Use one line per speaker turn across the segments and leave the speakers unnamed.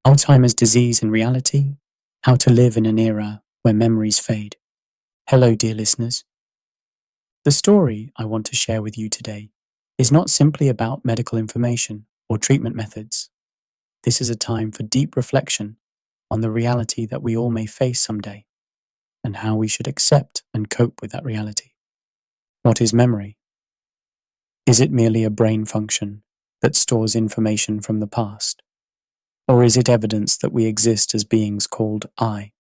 Alzheimer's disease and reality, how to live in an era where memories fade. Hello, dear listeners. The story I want to share with you today is not simply about medical information or treatment methods. This is a time for deep reflection on the reality that we all may face someday, and how we should accept and cope with that reality. What is memory? Is it merely a brain function that stores information from the past? Or is it evidence that we exist as beings called I?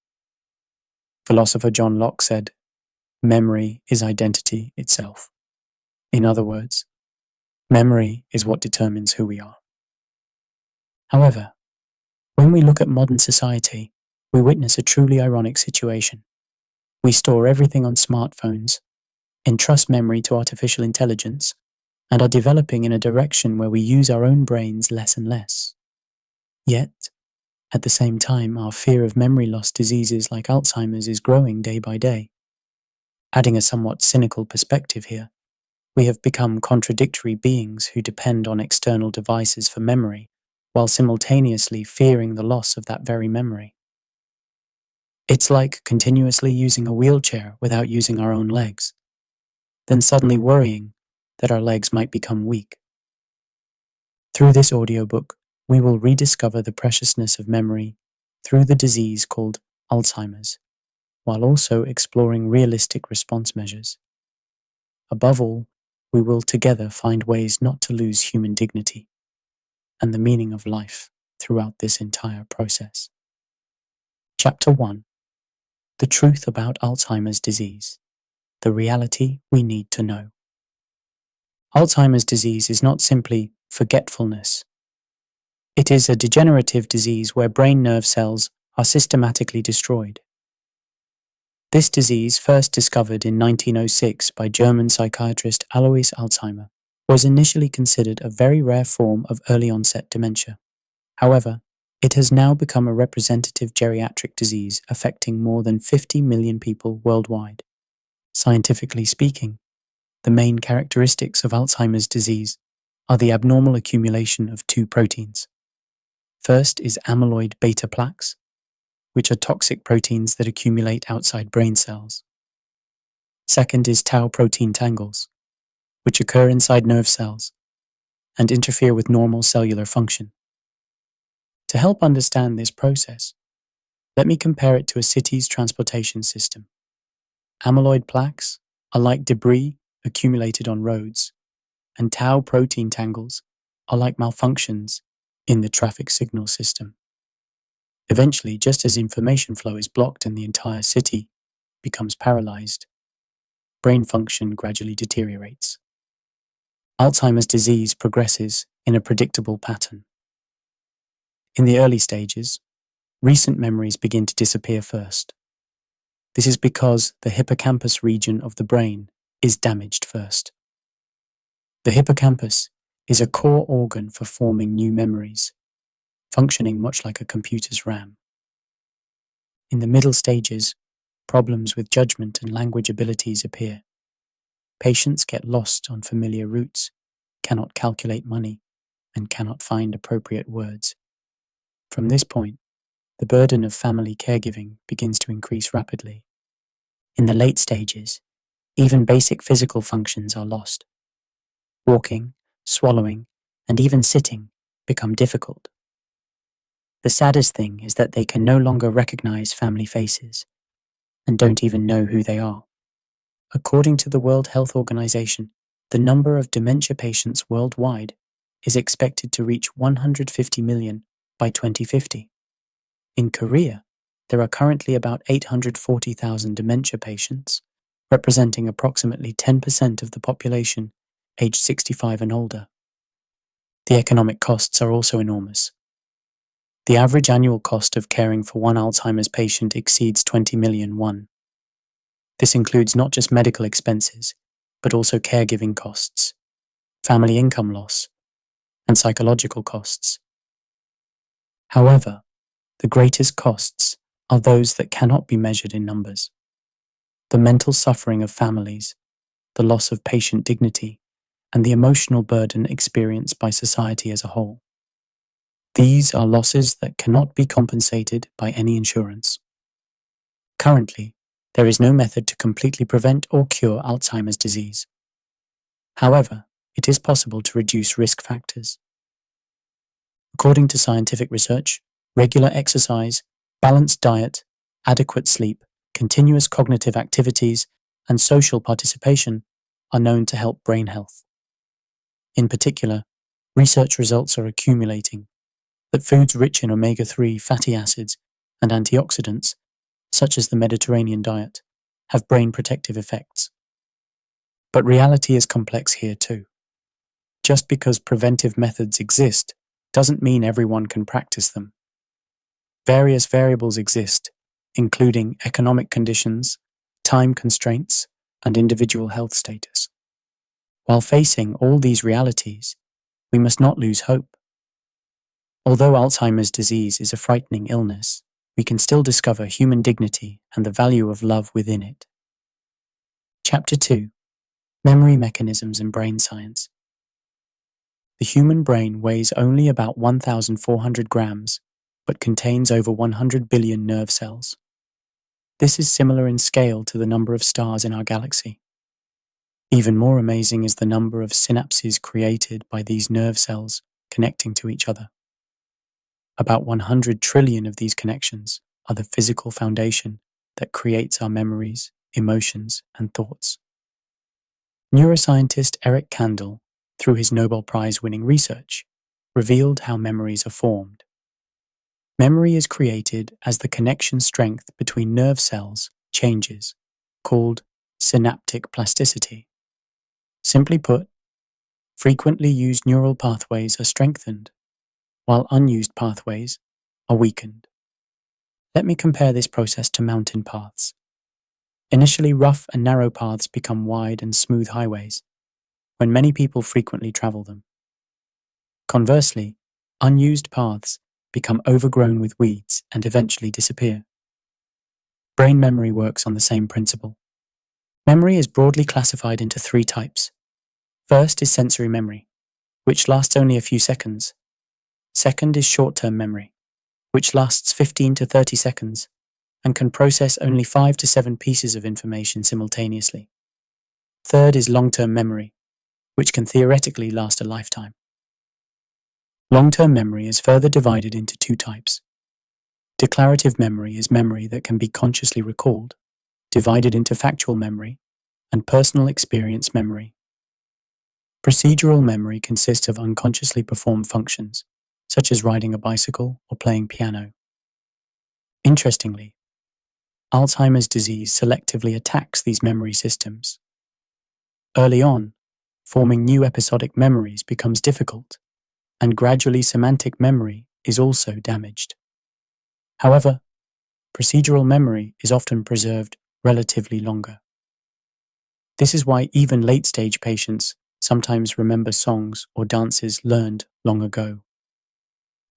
Philosopher John Locke said, "Memory is identity itself." In other words, memory is what determines who we are. However, when we look at modern society, we witness a truly ironic situation. We store everything on smartphones, entrust memory to artificial intelligence, and are developing in a direction where we use our own brains less and less. Yet, at the same time, our fear of memory loss diseases like Alzheimer's is growing day by day. Adding a somewhat cynical perspective here, we have become contradictory beings who depend on external devices for memory, while simultaneously fearing the loss of that very memory. It's like continuously using a wheelchair without using our own legs, then suddenly worrying that our legs might become weak. Through this audiobook, we will rediscover the preciousness of memory through the disease called Alzheimer's, while also exploring realistic response measures. Above all, we will together find ways not to lose human dignity and the meaning of life throughout this entire process. Chapter 1: The Truth About Alzheimer's Disease, the Reality We Need to Know. Alzheimer's disease is not simply forgetfulness. It is a degenerative disease where brain nerve cells are systematically destroyed. This disease, first discovered in 1906 by German psychiatrist Alois Alzheimer, was initially considered a very rare form of early-onset dementia. However, it has now become a representative geriatric disease affecting more than 50 million people worldwide. Scientifically speaking, the main characteristics of Alzheimer's disease are the abnormal accumulation of two proteins. First is amyloid beta plaques, which are toxic proteins that accumulate outside brain cells. Second is tau protein tangles, which occur inside nerve cells and interfere with normal cellular function. To help understand this process, let me compare it to a city's transportation system. Amyloid plaques are like debris accumulated on roads, and tau protein tangles are like malfunctions in the traffic signal system. Eventually, just as information flow is blocked and the entire city becomes paralyzed, brain function gradually deteriorates. Alzheimer's disease progresses in a predictable pattern. In the early stages, recent memories begin to disappear first. This is because the hippocampus region of the brain is damaged first. The hippocampus is a core organ for forming new memories, functioning much like a computer's RAM. In the middle stages, problems with judgment and language abilities appear. Patients get lost on familiar routes, cannot calculate money, and cannot find appropriate words. From this point, the burden of family caregiving begins to increase rapidly. In the late stages, even basic physical functions are lost. Walking, swallowing, and even sitting become difficult. The saddest thing is that they can no longer recognize family faces and don't even know who they are. According to the World Health Organization, the number of dementia patients worldwide is expected to reach 150 million by 2050. In Korea, there are currently about 840,000 dementia patients, representing approximately 10% of the population aged 65 and older. The economic costs are also enormous. The average annual cost of caring for one Alzheimer's patient exceeds 20 million won. This includes not just medical expenses, but also caregiving costs, family income loss, and psychological costs. However, the greatest costs are those that cannot be measured in numbers. The mental suffering of families, the loss of patient dignity, and the emotional burden experienced by society as a whole. These are losses that cannot be compensated by any insurance. Currently, there is no method to completely prevent or cure Alzheimer's disease. However, it is possible to reduce risk factors. According to scientific research, regular exercise, balanced diet, adequate sleep, continuous cognitive activities, and social participation are known to help brain health. In particular, research results are accumulating that foods rich in omega-3 fatty acids and antioxidants, such as the Mediterranean diet, have brain protective effects. But reality is complex here too. Just because preventive methods exist doesn't mean everyone can practice them. Various variables exist, including economic conditions, time constraints, and individual health status. While facing all these realities, we must not lose hope. Although Alzheimer's disease is a frightening illness, we can still discover human dignity and the value of love within it. Chapter 2: Memory Mechanisms and Brain Science. The human brain weighs only about 1,400 grams, but contains over 100 billion nerve cells. This is similar in scale to the number of stars in our galaxy. Even more amazing is the number of synapses created by these nerve cells connecting to each other. About 100 trillion of these connections are the physical foundation that creates our memories, emotions, and thoughts. Neuroscientist Eric Kandel, through his Nobel Prize-winning research, revealed how memories are formed. Memory is created as the connection strength between nerve cells changes, called synaptic plasticity. Simply put, frequently used neural pathways are strengthened, while unused pathways are weakened. Let me compare this process to mountain paths. Initially, rough and narrow paths become wide and smooth highways, when many people frequently travel them. Conversely, unused paths become overgrown with weeds and eventually disappear. Brain memory works on the same principle. Memory is broadly classified into 3 types. First is sensory memory, which lasts only a few seconds. Second is short-term memory, which lasts 15 to 30 seconds and can process only 5 to 7 pieces of information simultaneously. Third is long-term memory, which can theoretically last a lifetime. Long-term memory is further divided into 2 types. Declarative memory is memory that can be consciously recalled, divided into factual memory and personal experience memory. Procedural memory consists of unconsciously performed functions, such as riding a bicycle or playing piano. Interestingly, Alzheimer's disease selectively attacks these memory systems. Early on, forming new episodic memories becomes difficult, and gradually semantic memory is also damaged. However, procedural memory is often preserved relatively longer. This is why even late-stage patients sometimes remember songs or dances learned long ago.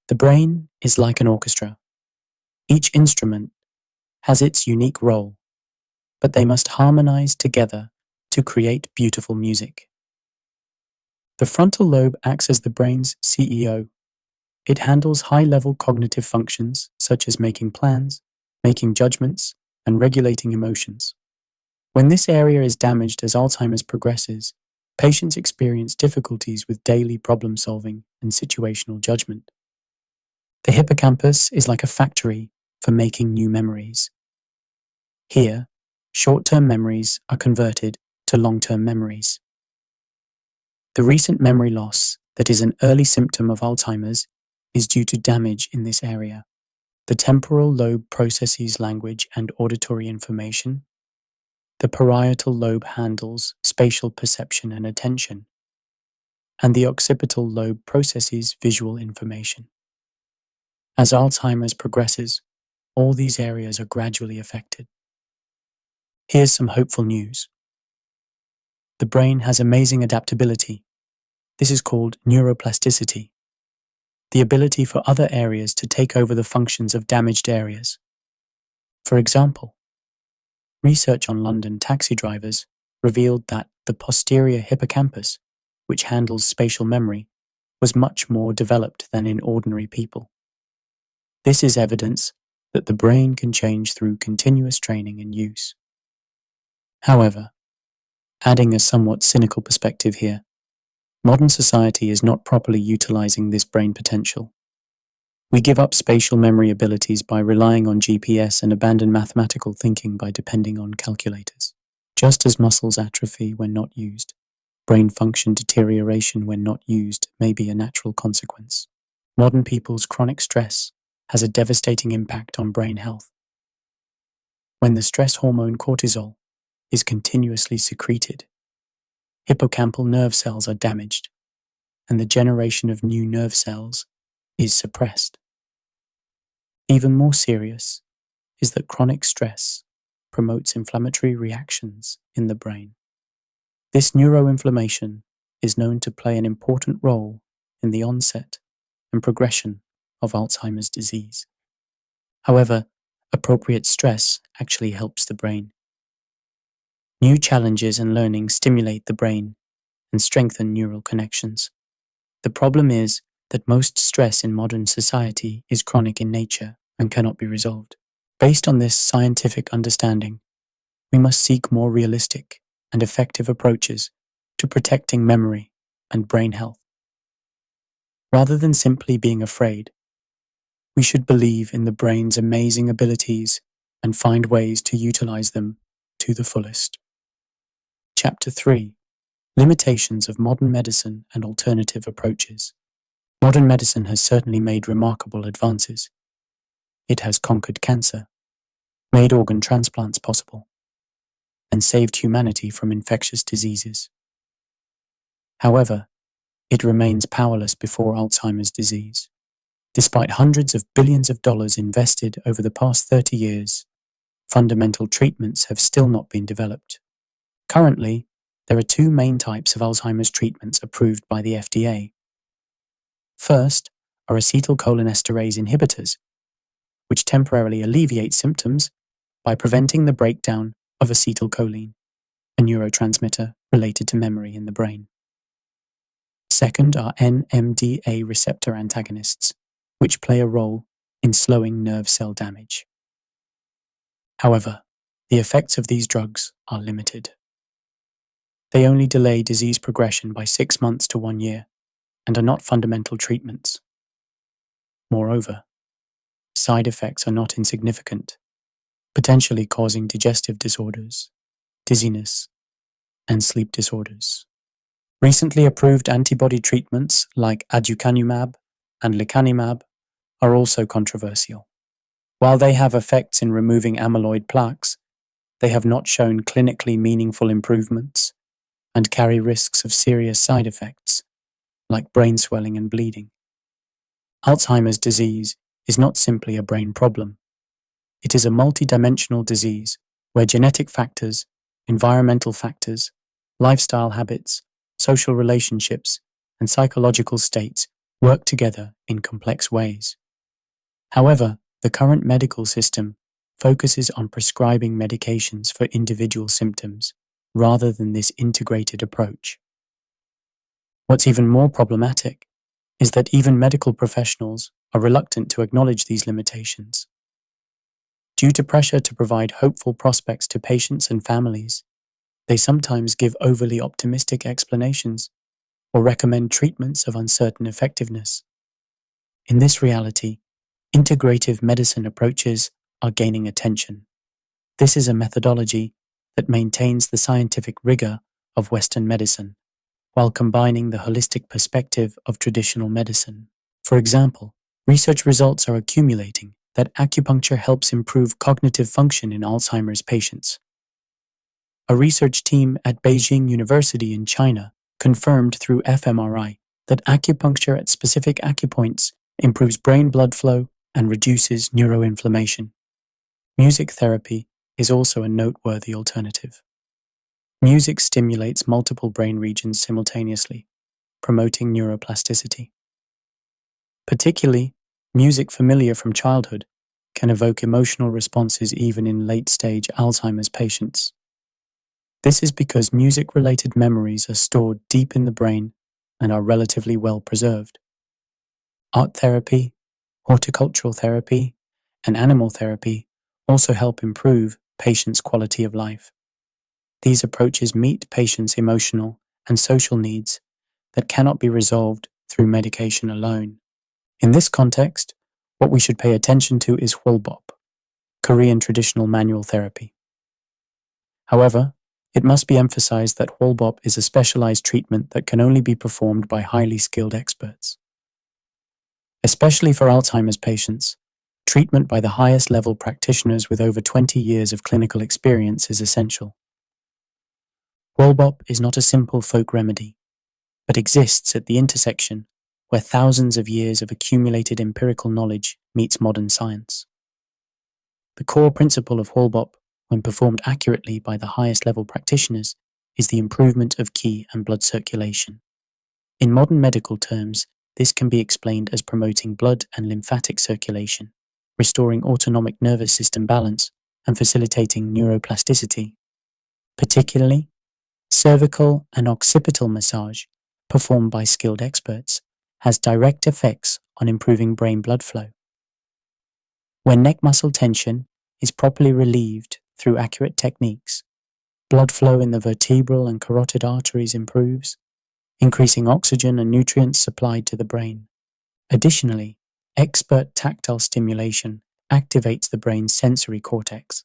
The brain is like an orchestra. Each instrument has its unique role, but they must harmonize together to create beautiful music. The frontal lobe acts as the brain's CEO. It handles high-level cognitive functions such as making plans, making judgments, and regulating emotions. When this area is damaged as Alzheimer's progresses, patients experience difficulties with daily problem-solving and situational judgment. The hippocampus is like a factory for making new memories. Here, short-term memories are converted to long-term memories. The recent memory loss that is an early symptom of Alzheimer's is due to damage in this area. The temporal lobe processes language and auditory information. The parietal lobe handles spatial perception and attention. And the occipital lobe processes visual information. As Alzheimer's progresses, all these areas are gradually affected. Here's some hopeful news. The brain has amazing adaptability. This is called neuroplasticity, the ability for other areas to take over the functions of damaged areas. For example, research on London taxi drivers revealed that the posterior hippocampus, which handles spatial memory, was much more developed than in ordinary people. This is evidence that the brain can change through continuous training and use. However, adding a somewhat cynical perspective here, modern society is not properly utilizing this brain potential. We give up spatial memory abilities by relying on GPS and abandon mathematical thinking by depending on calculators. Just as muscles atrophy when not used, brain function deterioration when not used may be a natural consequence. Modern people's chronic stress has a devastating impact on brain health. When the stress hormone cortisol is continuously secreted, hippocampal nerve cells are damaged, and the generation of new nerve cells is suppressed. Even more serious is that chronic stress promotes inflammatory reactions in the brain. This neuroinflammation is known to play an important role in the onset and progression of Alzheimer's disease. However, appropriate stress actually helps the brain. New challenges and learning stimulate the brain and strengthen neural connections. The problem is that most stress in modern society is chronic in nature and cannot be resolved. Based on this scientific understanding, we must seek more realistic and effective approaches to protecting memory and brain health. Rather than simply being afraid, we should believe in the brain's amazing abilities and find ways to utilize them to the fullest. Chapter 3: Limitations of Modern Medicine and Alternative Approaches. Modern medicine has certainly made remarkable advances. It has conquered cancer, made organ transplants possible, and saved humanity from infectious diseases. However, it remains powerless before Alzheimer's disease. Despite hundreds of billions of dollars invested over the past 30 years, fundamental treatments have still not been developed. Currently, there are two main types of Alzheimer's treatments approved by the FDA. First are acetylcholinesterase inhibitors, which temporarily alleviate symptoms by preventing the breakdown of acetylcholine, a neurotransmitter related to memory in the brain. Second are NMDA receptor antagonists, which play a role in slowing nerve cell damage. However, the effects of these drugs are limited. They only delay disease progression by 6 months to 1 year and are not fundamental treatments. Moreover, side effects are not insignificant, potentially causing digestive disorders, dizziness, and sleep disorders. Recently approved antibody treatments like aducanumab and lecanemab are also controversial. While they have effects in removing amyloid plaques, they have not shown clinically meaningful improvements and carry risks of serious side effects, like brain swelling and bleeding. Alzheimer's disease is not simply a brain problem. It is a multidimensional disease where genetic factors, environmental factors, lifestyle habits, social relationships, and psychological states work together in complex ways. However, the current medical system focuses on prescribing medications for individual symptoms rather than this integrated approach. What's even more problematic is that even medical professionals are reluctant to acknowledge these limitations. Due to pressure to provide hopeful prospects to patients and families, they sometimes give overly optimistic explanations or recommend treatments of uncertain effectiveness. In this reality, integrative medicine approaches are gaining attention. This is a methodology that maintains the scientific rigor of Western medicine, while combining the holistic perspective of traditional medicine. For example, research results are accumulating that acupuncture helps improve cognitive function in Alzheimer's patients. A research team at Beijing University in China confirmed through fMRI that acupuncture at specific acupoints improves brain blood flow and reduces neuroinflammation. Music therapy is also a noteworthy alternative. Music stimulates multiple brain regions simultaneously, promoting neuroplasticity. Particularly, music familiar from childhood can evoke emotional responses even in late-stage Alzheimer's patients. This is because music-related memories are stored deep in the brain and are relatively well preserved. Art therapy, horticultural therapy, and animal therapy also help improve patients' quality of life. These approaches meet patients' emotional and social needs that cannot be resolved through medication alone. In this context, what we should pay attention to is Hwolbop, Korean traditional manual therapy. However, it must be emphasized that Hwolbop is a specialized treatment that can only be performed by highly skilled experts. Especially for Alzheimer's patients, treatment by the highest level practitioners with over 20 years of clinical experience is essential. Hwolbop is not a simple folk remedy, but exists at the intersection where thousands of years of accumulated empirical knowledge meets modern science. The core principle of Hwolbop, when performed accurately by the highest level practitioners, is the improvement of qi and blood circulation. In modern medical terms, this can be explained as promoting blood and lymphatic circulation, restoring autonomic nervous system balance, and facilitating neuroplasticity. Particularly, cervical and occipital massage, performed by skilled experts, has direct effects on improving brain blood flow. When neck muscle tension is properly relieved through accurate techniques, blood flow in the vertebral and carotid arteries improves, increasing oxygen and nutrients supplied to the brain. Additionally, expert tactile stimulation activates the brain's sensory cortex.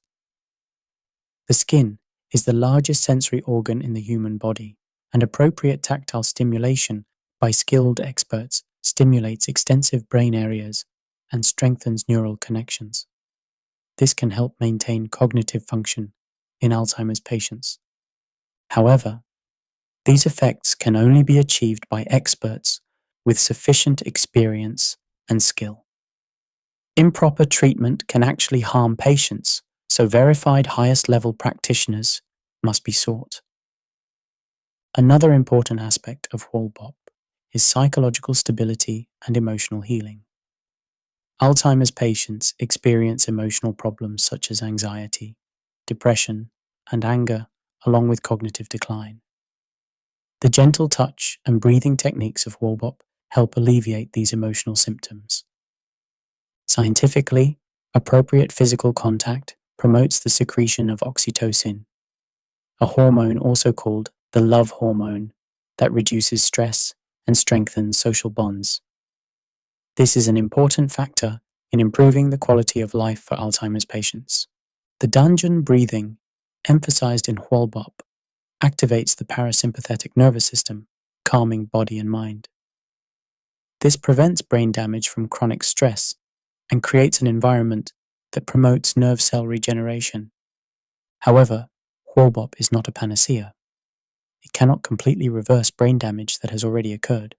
The skin is the largest sensory organ in the human body, and appropriate tactile stimulation by skilled experts stimulates extensive brain areas and strengthens neural connections. This can help maintain cognitive function in Alzheimer's patients. However, these effects can only be achieved by experts with sufficient experience and skill. Improper treatment can actually harm patients, so verified highest level practitioners must be sought. Another important aspect of Hwolbop is psychological stability and emotional healing. Alzheimer's patients experience emotional problems such as anxiety, depression, and anger, along with cognitive decline. The gentle touch and breathing techniques of Hwolbop help alleviate these emotional symptoms. Scientifically, appropriate physical contact promotes the secretion of oxytocin, a hormone also called the love hormone that reduces stress and strengthens social bonds. This is an important factor in improving the quality of life for Alzheimer's patients. The dungeon breathing, emphasized in Hwolbop, activates the parasympathetic nervous system, calming body and mind. This prevents brain damage from chronic stress and creates an environment that promotes nerve cell regeneration. However, Hwolbop is not a panacea. It cannot completely reverse brain damage that has already occurred,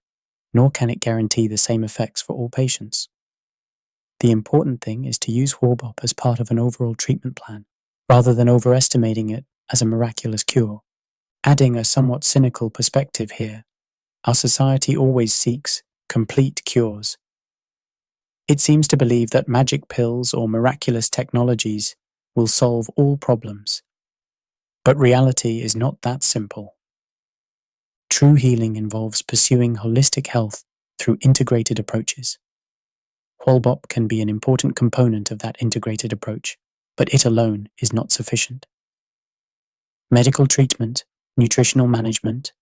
nor can it guarantee the same effects for all patients. The important thing is to use Hwolbop as part of an overall treatment plan, rather than overestimating it as a miraculous cure. Adding a somewhat cynical perspective here, our society always seeks complete cures. It seems to believe that magic pills or miraculous technologies will solve all problems. But reality is not that simple. True healing involves pursuing holistic health through integrated approaches. Hwolbop can be an important component of that integrated approach, but it alone is not sufficient. Medical treatment, nutritional management,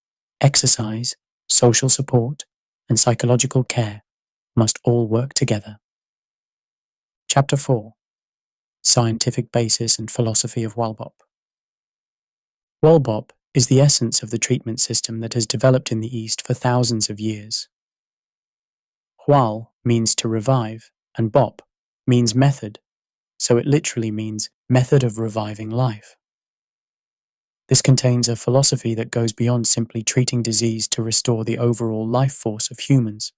exercise, social support, and psychological care must all work together. Chapter 4: Scientific Basis and Philosophy of Hwolbop. Hwolbop is the essence of the treatment system that has developed in the East for thousands of years. Hwal means to revive, and bop means method, so it literally means method of reviving life. This contains a philosophy that goes beyond simply treating disease to restore the overall life force of humans.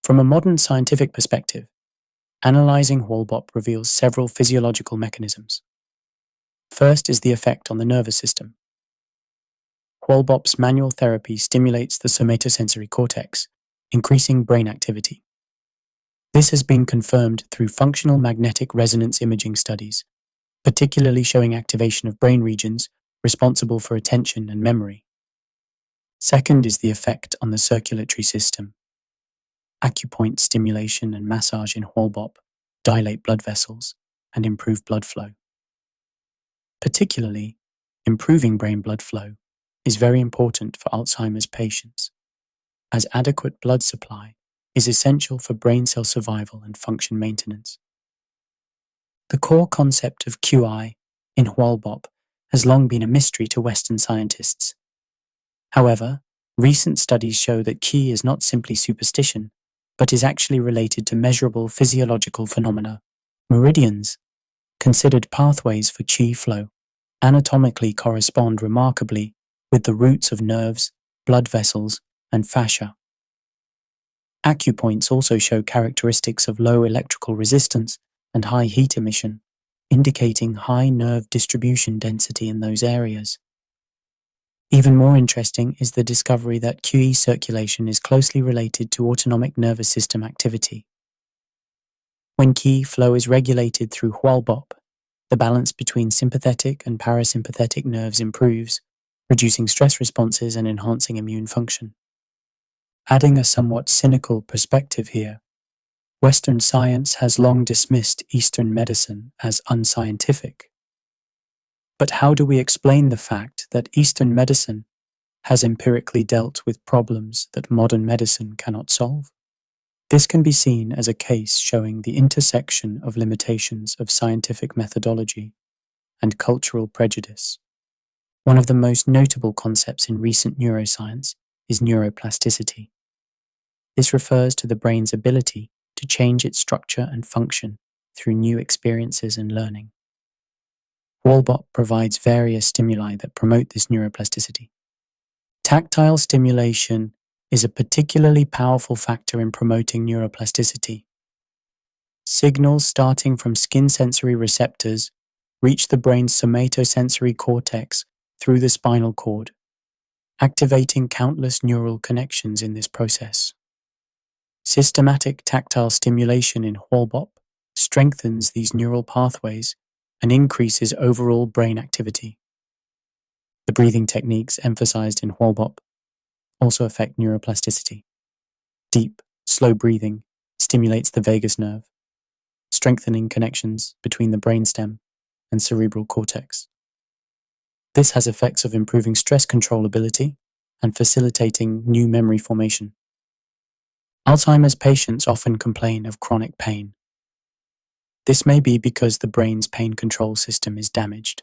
From a modern scientific perspective, analyzing Hwolbop reveals several physiological mechanisms. First is the effect on the nervous system. Hwolbop's manual therapy stimulates the somatosensory cortex, increasing brain activity. This has been confirmed through functional magnetic resonance imaging studies, particularly showing activation of brain regions responsible for attention and memory. Second is the effect on the circulatory system. Acupoint stimulation and massage in Hwalbop dilate blood vessels and improve blood flow. Particularly, improving brain blood flow is very important for Alzheimer's patients, as adequate blood supply is essential for brain cell survival and function maintenance. The core concept of QI in Hwalbop has long been a mystery to Western scientists. However, recent studies show that Qi is not simply superstition, but is actually related to measurable physiological phenomena. Meridians, considered pathways for Qi flow, anatomically correspond remarkably with the roots of nerves, blood vessels, and fascia. Acupoints also show characteristics of low electrical resistance and high heat emission, indicating high nerve distribution density in those areas. Even more interesting is the discovery that QE circulation is closely related to autonomic nervous system activity. When Qi flow is regulated through Hwalbop, the balance between sympathetic and parasympathetic nerves improves, reducing stress responses and enhancing immune function. Adding a somewhat cynical perspective here, Western science has long dismissed Eastern medicine as unscientific. But how do we explain the fact that Eastern medicine has empirically dealt with problems that modern medicine cannot solve? This can be seen as a case showing the intersection of limitations of scientific methodology and cultural prejudice. One of the most notable concepts in recent neuroscience is neuroplasticity. This refers to the brain's ability to change its structure and function through new experiences and learning. Hwalbop provides various stimuli that promote this neuroplasticity. Tactile stimulation is a particularly powerful factor in promoting neuroplasticity. Signals starting from skin sensory receptors reach the brain's somatosensory cortex through the spinal cord, activating countless neural connections in this process. Systematic tactile stimulation in Hwalbop strengthens these neural pathways and increases overall brain activity. The breathing techniques emphasized in Hwalbop also affect neuroplasticity. Deep, slow breathing stimulates the vagus nerve, strengthening connections between the brainstem and cerebral cortex. This has effects of improving stress control ability and facilitating new memory formation. Alzheimer's patients often complain of chronic pain. This may be because the brain's pain control system is damaged,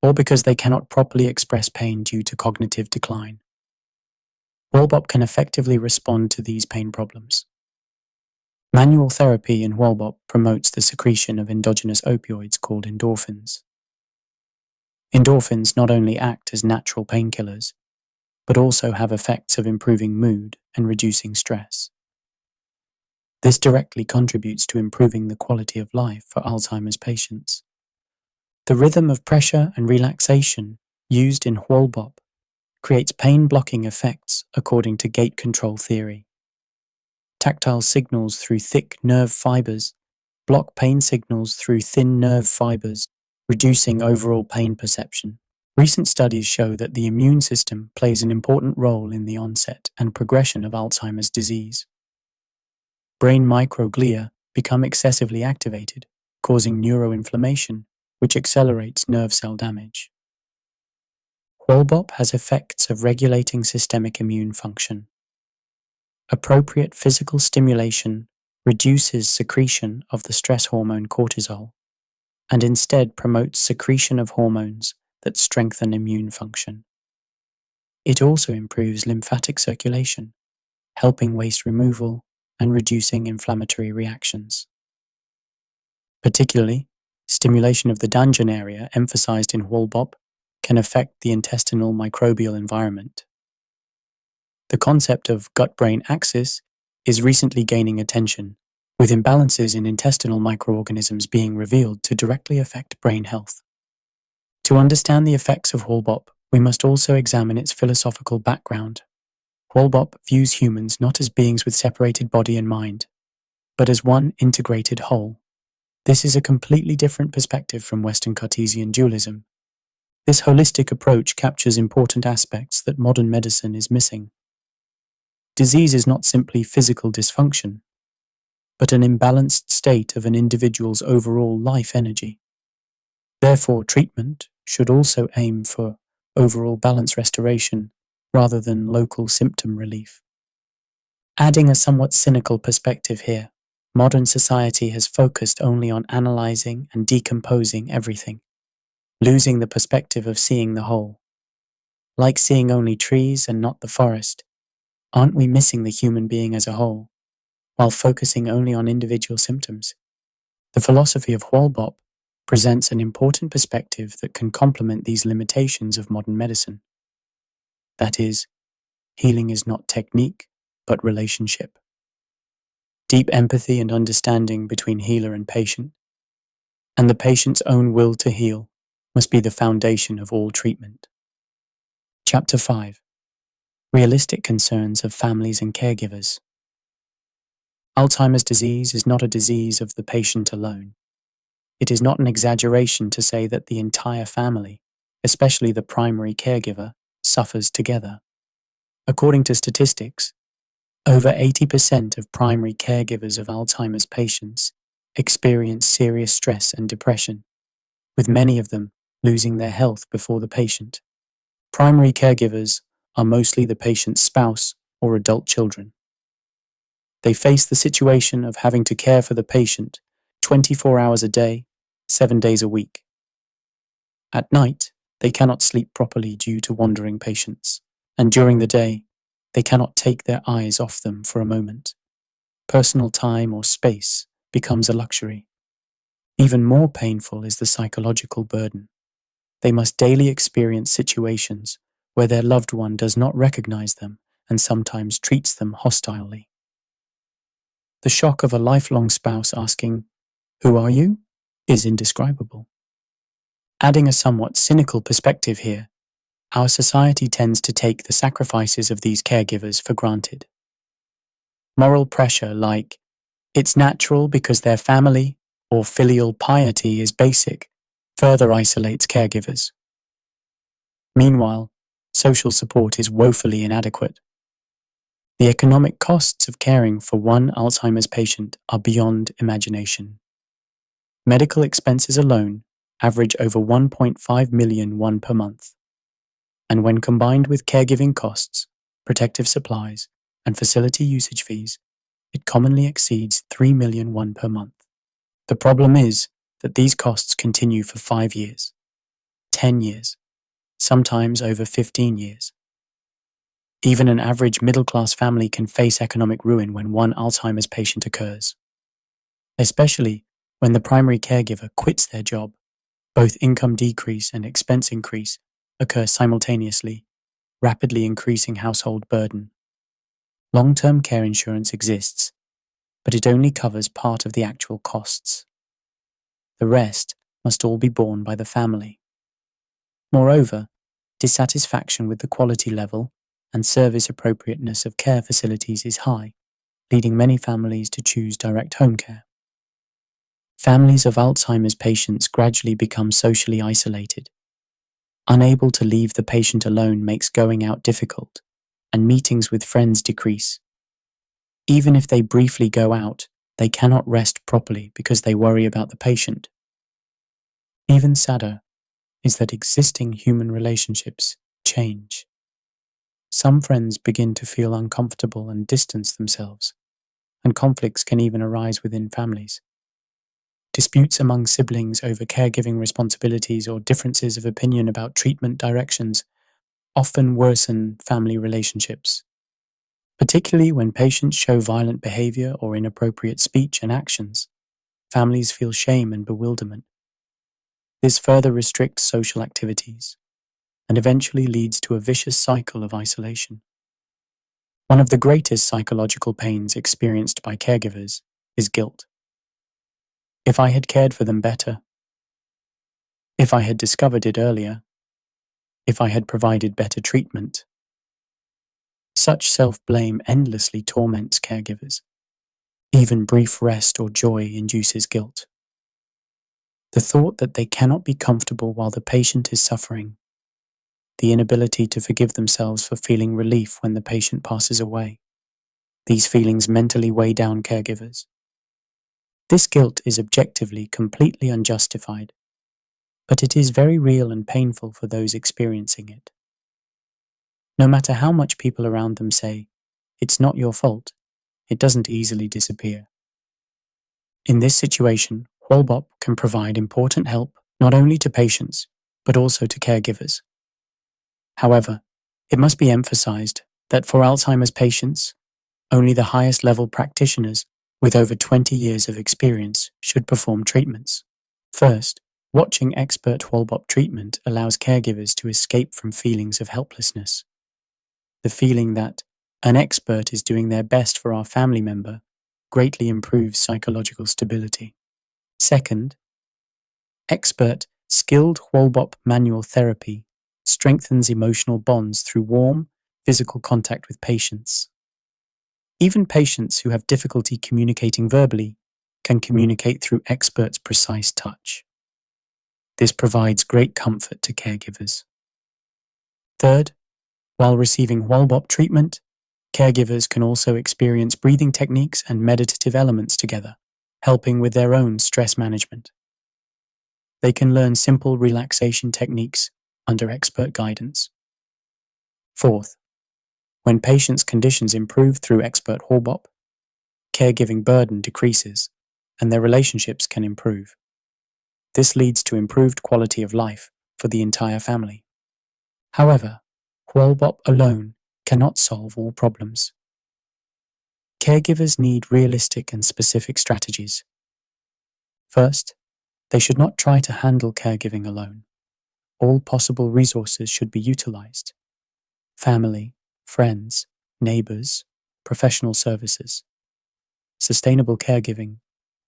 or because they cannot properly express pain due to cognitive decline. Hwalbop can effectively respond to these pain problems. Manual therapy in Hwalbop promotes the secretion of endogenous opioids called endorphins. Endorphins not only act as natural painkillers, but also have effects of improving mood and reducing stress. This directly contributes to improving the quality of life for Alzheimer's patients. The rhythm of pressure and relaxation used in Hwalbop creates pain-blocking effects according to gate control theory. Tactile signals through thick nerve fibers block pain signals through thin nerve fibers, reducing overall pain perception. Recent studies show that the immune system plays an important role in the onset and progression of Alzheimer's disease. Brain microglia become excessively activated, causing neuroinflammation, which accelerates nerve cell damage. Hwalbop has effects of regulating systemic immune function. Appropriate physical stimulation reduces secretion of the stress hormone cortisol, and instead promotes secretion of hormones that strengthen immune function. It also improves lymphatic circulation, helping waste removal and reducing inflammatory reactions. Particularly, stimulation of the Danjan area emphasized in Hwalbop can affect the intestinal microbial environment. The concept of gut-brain axis is recently gaining attention, with imbalances in intestinal microorganisms being revealed to directly affect brain health. To understand the effects of Hwalbop, we must also examine its philosophical background. Hwalbop views humans not as beings with separated body and mind, but as one integrated whole. This is a completely different perspective from Western Cartesian dualism. This holistic approach captures important aspects that modern medicine is missing. Disease is not simply physical dysfunction, but an imbalanced state of an individual's overall life energy. Therefore, treatment should also aim for overall balance restoration rather than local symptom relief. Adding a somewhat cynical perspective here, modern society has focused only on analyzing and decomposing everything, losing the perspective of seeing the whole. Like seeing only trees and not the forest, aren't we missing the human being as a whole, while focusing only on individual symptoms? The philosophy of Walbop presents an important perspective that can complement these limitations of modern medicine. That is, healing is not technique, but relationship. Deep empathy and understanding between healer and patient, and the patient's own will to heal, must be the foundation of all treatment. Chapter 5. Realistic concerns of families and caregivers. Alzheimer's disease is not a disease of the patient alone. It is not an exaggeration to say that the entire family, especially the primary caregiver, suffers together. According to statistics, over 80% of primary caregivers of Alzheimer's patients experience serious stress and depression, with many of them losing their health before the patient. Primary caregivers are mostly the patient's spouse or adult children. They face the situation of having to care for the patient 24 hours a day, 7 days a week. At night, they cannot sleep properly due to wandering patients, and during the day, they cannot take their eyes off them for a moment. Personal time or space becomes a luxury. Even more painful is the psychological burden. They must daily experience situations where their loved one does not recognize them and sometimes treats them hostilely. The shock of a lifelong spouse asking, "Who are you?" is indescribable. Adding a somewhat cynical perspective here, our society tends to take the sacrifices of these caregivers for granted. Moral pressure like, "It's natural because they're family," or filial piety is basic, further isolates caregivers. Meanwhile, social support is woefully inadequate. The economic costs of caring for one Alzheimer's patient are beyond imagination. Medical expenses alone average over 1.5 million won per month. And when combined with caregiving costs, protective supplies, and facility usage fees, it commonly exceeds 3 million won per month. The problem is that these costs continue for 5 years, 10 years, sometimes over 15 years. Even an average middle-class family can face economic ruin when one Alzheimer's patient occurs. Especially when the primary caregiver quits their job, both income decrease and expense increase occur simultaneously, rapidly increasing household burden. Long-term care insurance exists, but it only covers part of the actual costs. The rest must all be borne by the family. Moreover, dissatisfaction with the quality level and service appropriateness of care facilities is high, leading many families to choose direct home care. Families of Alzheimer's patients gradually become socially isolated. Unable to leave the patient alone makes going out difficult, and meetings with friends decrease. Even if they briefly go out, they cannot rest properly because they worry about the patient. Even sadder is that existing human relationships change. Some friends begin to feel uncomfortable and distance themselves, and conflicts can even arise within families. Disputes among siblings over caregiving responsibilities or differences of opinion about treatment directions often worsen family relationships, particularly when patients show violent behavior or inappropriate speech and actions. Families feel shame and bewilderment. This further restricts social activities and eventually leads to a vicious cycle of isolation. One of the greatest psychological pains experienced by caregivers is guilt. If I had cared for them better, if I had discovered it earlier, if I had provided better treatment. Such self-blame endlessly torments caregivers. Even brief rest or joy induces guilt. The thought that they cannot be comfortable while the patient is suffering, the inability to forgive themselves for feeling relief when the patient passes away. These feelings mentally weigh down caregivers. This guilt is objectively completely unjustified, but it is very real and painful for those experiencing it. No matter how much people around them say, "It's not your fault," it doesn't easily disappear. In this situation, WALBOP can provide important help not only to patients, but also to caregivers. However, it must be emphasized that for Alzheimer's patients, only the highest level practitioners with over 20 years of experience should perform treatments. First, watching expert WALBOP treatment allows caregivers to escape from feelings of helplessness. The feeling that an expert is doing their best for our family member greatly improves psychological stability. Second, expert, skilled WALBOP manual therapy strengthens emotional bonds through warm, physical contact with patients. Even patients who have difficulty communicating verbally can communicate through experts' precise touch. This provides great comfort to caregivers. Third, while receiving WALBOP treatment, caregivers can also experience breathing techniques and meditative elements together, helping with their own stress management. They can learn simple relaxation techniques under expert guidance. Fourth, when patients' conditions improve through expert WALBOP, caregiving burden decreases and their relationships can improve. This leads to improved quality of life for the entire family. However, WALBOP alone cannot solve all problems. Caregivers need realistic and specific strategies. First, they should not try to handle caregiving alone. All possible resources should be utilized. Family, friends, neighbors, professional services. Sustainable caregiving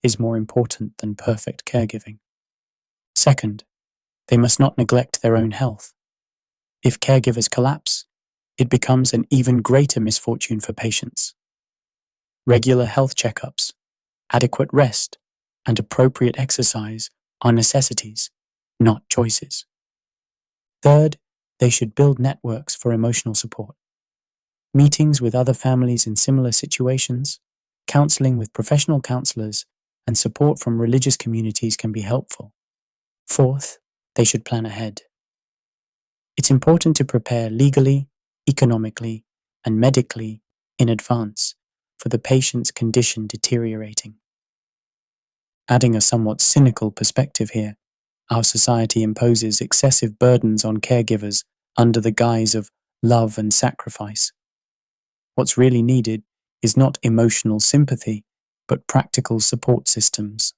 is more important than perfect caregiving. Second, they must not neglect their own health. If caregivers collapse, it becomes an even greater misfortune for patients. Regular health checkups, adequate rest, and appropriate exercise are necessities, not choices. Third, they should build networks for emotional support. Meetings with other families in similar situations, counseling with professional counselors, and support from religious communities can be helpful. Fourth, they should plan ahead. It's important to prepare legally, economically, and medically in advance for the patient's condition deteriorating. Adding a somewhat cynical perspective here, our society imposes excessive burdens on caregivers under the guise of love and sacrifice. What's really needed is not emotional sympathy, but practical support systems.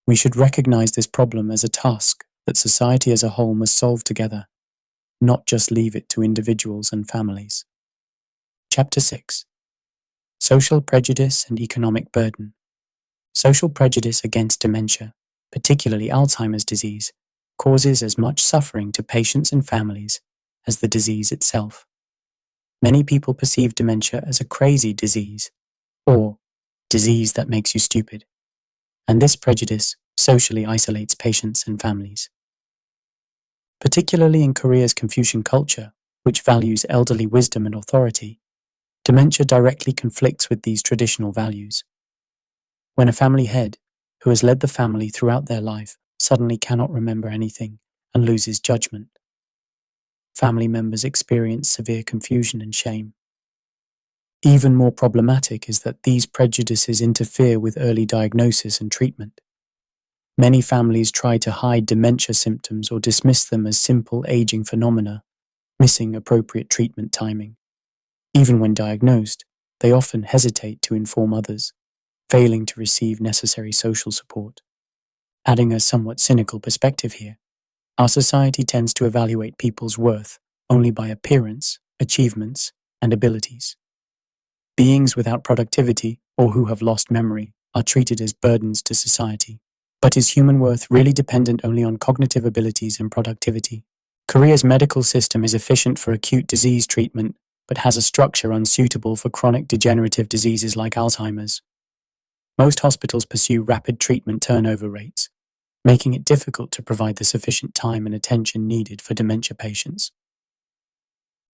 We should recognize this problem as a task that society as a whole must solve together, not just leave it to individuals and families. Chapter 6. Social Prejudice and Economic Burden. Social prejudice against dementia, particularly Alzheimer's disease, causes as much suffering to patients and families as the disease itself. Many people perceive dementia as a crazy disease, or disease that makes you stupid, and this prejudice socially isolates patients and families. Particularly in Korea's Confucian culture, which values elderly wisdom and authority, dementia directly conflicts with these traditional values. When a family head, who has led the family throughout their life, suddenly cannot remember anything and loses judgment, family members experience severe confusion and shame. Even more problematic is that these prejudices interfere with early diagnosis and treatment. Many families try to hide dementia symptoms or dismiss them as simple aging phenomena, missing appropriate treatment timing. Even when diagnosed, they often hesitate to inform others, failing to receive necessary social support. Adding a somewhat cynical perspective here, our society tends to evaluate people's worth only by appearance, achievements, and abilities. Beings without productivity or who have lost memory are treated as burdens to society. But is human worth really dependent only on cognitive abilities and productivity? Korea's medical system is efficient for acute disease treatment, but has a structure unsuitable for chronic degenerative diseases like Alzheimer's. Most hospitals pursue rapid treatment turnover rates, making it difficult to provide the sufficient time and attention needed for dementia patients.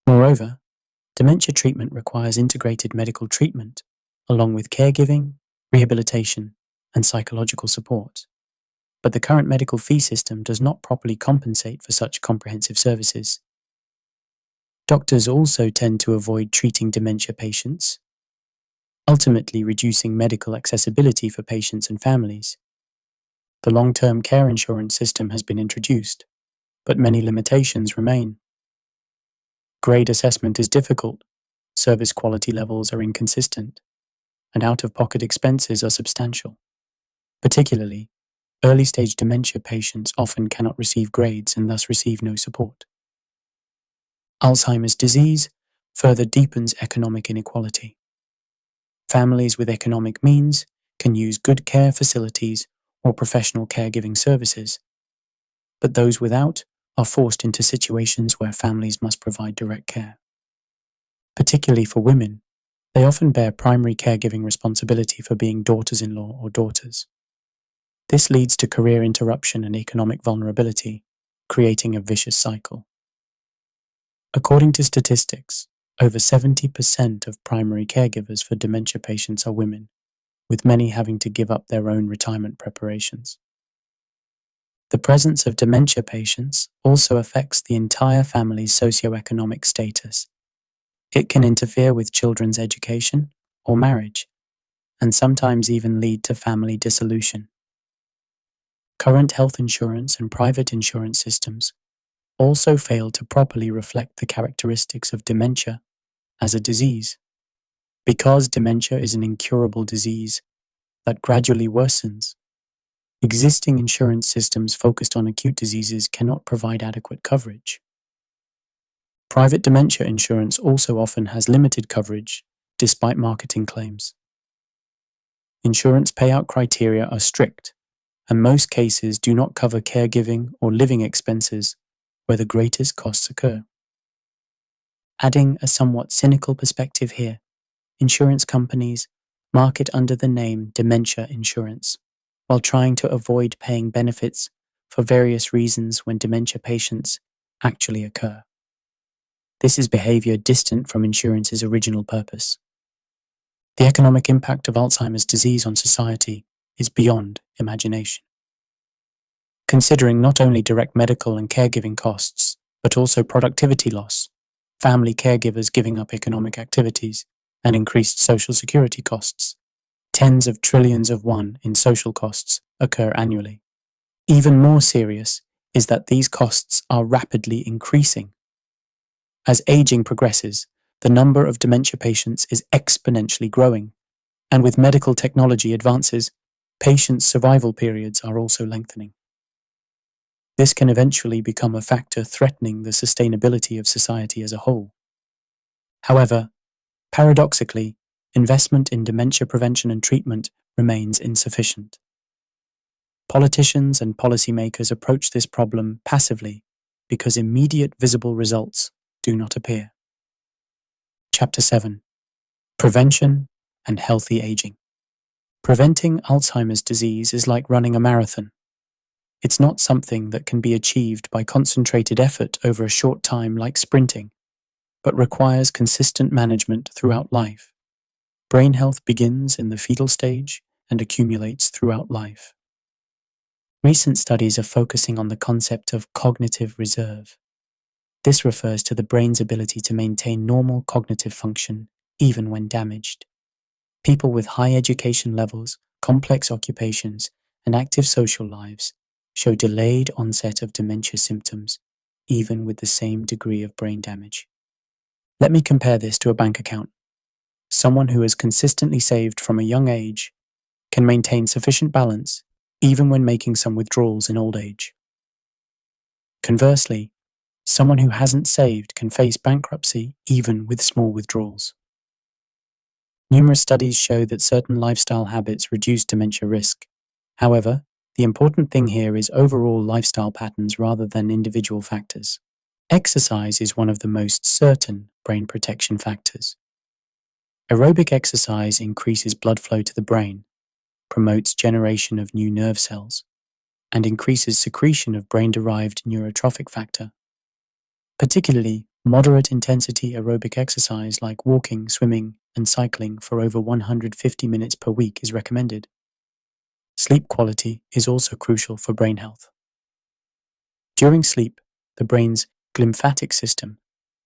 Moreover, dementia treatment requires integrated medical treatment, along with caregiving, rehabilitation, and psychological support. But the current medical fee system does not properly compensate for such comprehensive services. Doctors also tend to avoid treating dementia patients, ultimately reducing medical accessibility for patients and families. The long-term care insurance system has been introduced, but many limitations remain. Grade assessment is difficult, service quality levels are inconsistent, and out-of-pocket expenses are substantial. Particularly, early-stage dementia patients often cannot receive grades and thus receive no support. Alzheimer's disease further deepens economic inequality. Families with economic means can use good care facilities or professional caregiving services, but those without are forced into situations where families must provide direct care. Particularly for women, they often bear primary caregiving responsibility for being daughters-in-law or daughters. This leads to career interruption and economic vulnerability, creating a vicious cycle. According to statistics, over 70% of primary caregivers for dementia patients are women, with many having to give up their own retirement preparations. The presence of dementia patients also affects the entire family's socioeconomic status. It can interfere with children's education or marriage, and sometimes even lead to family dissolution. Current health insurance and private insurance systems also fail to properly reflect the characteristics of dementia as a disease. Because dementia is an incurable disease that gradually worsens, existing insurance systems focused on acute diseases cannot provide adequate coverage. Private dementia insurance also often has limited coverage, despite marketing claims. Insurance payout criteria are strict, and most cases do not cover caregiving or living expenses where the greatest costs occur. Adding a somewhat cynical perspective here, insurance companies market under the name dementia insurance, while trying to avoid paying benefits for various reasons when dementia patients actually occur. This is behavior distant from insurance's original purpose. The economic impact of Alzheimer's disease on society is beyond imagination. Considering not only direct medical and caregiving costs, but also productivity loss, family caregivers giving up economic activities, and increased social security costs, tens of trillions of won in social costs occur annually. Even more serious is that these costs are rapidly increasing. As aging progresses, the number of dementia patients is exponentially growing, and with medical technology advances, patients' survival periods are also lengthening. This can eventually become a factor threatening the sustainability of society as a whole. However, paradoxically, investment in dementia prevention and treatment remains insufficient. Politicians and policymakers approach this problem passively because immediate visible results do not appear. Chapter 7. Prevention and Healthy Aging. Preventing Alzheimer's disease is like running a marathon. It's not something that can be achieved by concentrated effort over a short time like sprinting, but requires consistent management throughout life. Brain health begins in the fetal stage and accumulates throughout life. Recent studies are focusing on the concept of cognitive reserve. This refers to the brain's ability to maintain normal cognitive function even when damaged. People with high education levels, complex occupations, and active social lives show delayed onset of dementia symptoms, even with the same degree of brain damage. Let me compare this to a bank account. Someone who has consistently saved from a young age can maintain sufficient balance even when making some withdrawals in old age. Conversely, someone who hasn't saved can face bankruptcy even with small withdrawals. Numerous studies show that certain lifestyle habits reduce dementia risk. However, the important thing here is overall lifestyle patterns rather than individual factors. Exercise is one of the most certain brain protection factors. Aerobic exercise increases blood flow to the brain, promotes generation of new nerve cells, and increases secretion of brain-derived neurotrophic factor. Particularly, moderate intensity aerobic exercise like walking, swimming, and cycling for over 150 minutes per week is recommended. Sleep quality is also crucial for brain health. During sleep, the brain's glymphatic system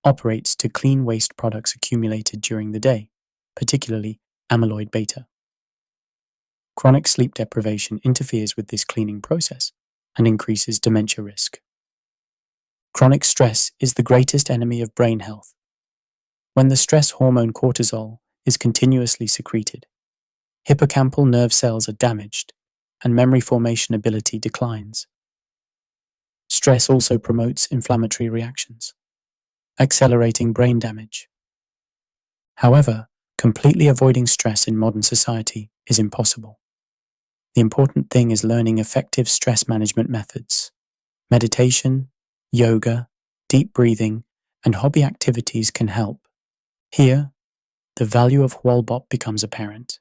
operates to clean waste products accumulated during the day, particularly amyloid beta. Chronic sleep deprivation interferes with this cleaning process and increases dementia risk. Chronic stress is the greatest enemy of brain health. When the stress hormone cortisol is continuously secreted, hippocampal nerve cells are damaged and memory formation ability declines. Stress also promotes inflammatory reactions, accelerating brain damage. However, completely avoiding stress in modern society is impossible. The important thing is learning effective stress management methods. Meditation, yoga, deep breathing, and hobby activities can help. Here, the value of Hwalbop becomes apparent.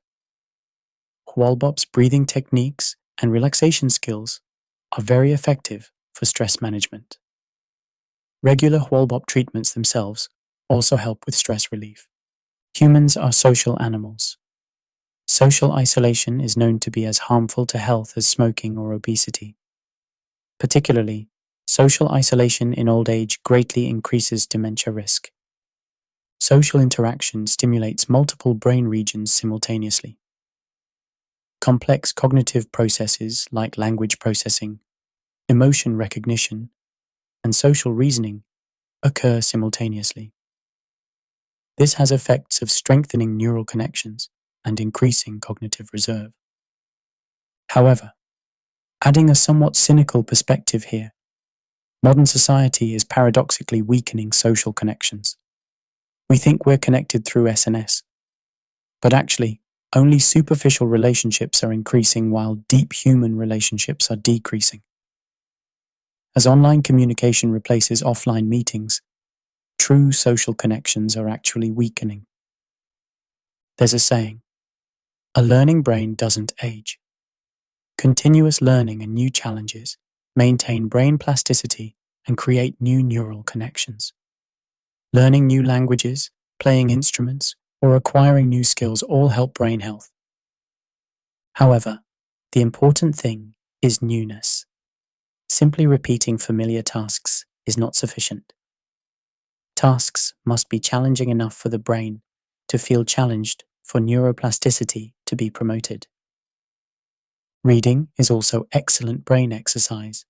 Hwalbop's breathing techniques and relaxation skills are very effective for stress management. Regular Hwalbop treatments themselves also help with stress relief. Humans are social animals. Social isolation is known to be as harmful to health as smoking or obesity. Particularly, social isolation in old age greatly increases dementia risk. Social interaction stimulates multiple brain regions simultaneously. Complex cognitive processes like language processing, emotion recognition, and social reasoning occur simultaneously. This has effects of strengthening neural connections and increasing cognitive reserve. However, adding a somewhat cynical perspective here, modern society is paradoxically weakening social connections. We think we're connected through SNS, but actually, only superficial relationships are increasing while deep human relationships are decreasing. As online communication replaces offline meetings, true social connections are actually weakening. There's a saying, a learning brain doesn't age. Continuous learning and new challenges maintain brain plasticity and create new neural connections. Learning new languages, playing instruments, or acquiring new skills all help brain health. However, the important thing is newness. Simply repeating familiar tasks is not sufficient. Tasks must be challenging enough for the brain to feel challenged for neuroplasticity to be promoted. Reading is also excellent brain exercise.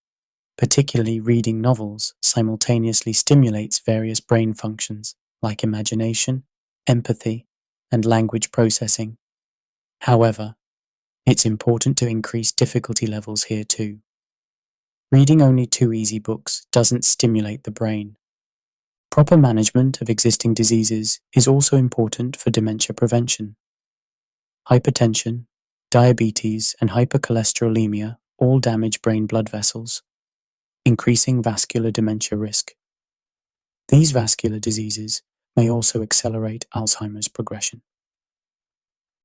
Particularly reading novels simultaneously stimulates various brain functions like imagination, empathy, and language processing. However, it's important to increase difficulty levels here too. Reading only 2 easy books doesn't stimulate the brain. Proper management of existing diseases is also important for dementia prevention. Hypertension, diabetes, and hypercholesterolemia all damage brain blood vessels, increasing vascular dementia risk. These vascular diseases may also accelerate Alzheimer's progression.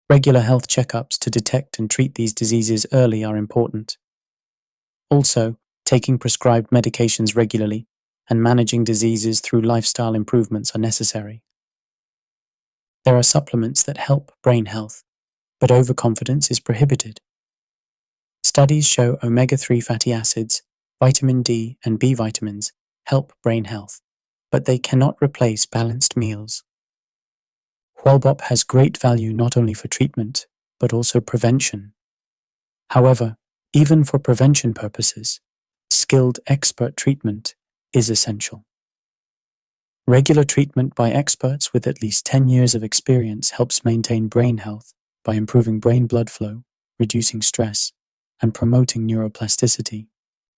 Regular health checkups to detect and treat these diseases early are important. Also, taking prescribed medications regularly and managing diseases through lifestyle improvements are necessary. There are supplements that help brain health, but overconfidence is prohibited. Studies show omega-3 fatty acids, vitamin D, and B vitamins help brain health, but they cannot replace balanced meals. Hwalbop has great value not only for treatment, but also prevention. However, even for prevention purposes, skilled expert treatment is essential. Regular treatment by experts with at least 10 years of experience helps maintain brain health by improving brain blood flow, reducing stress, and promoting neuroplasticity.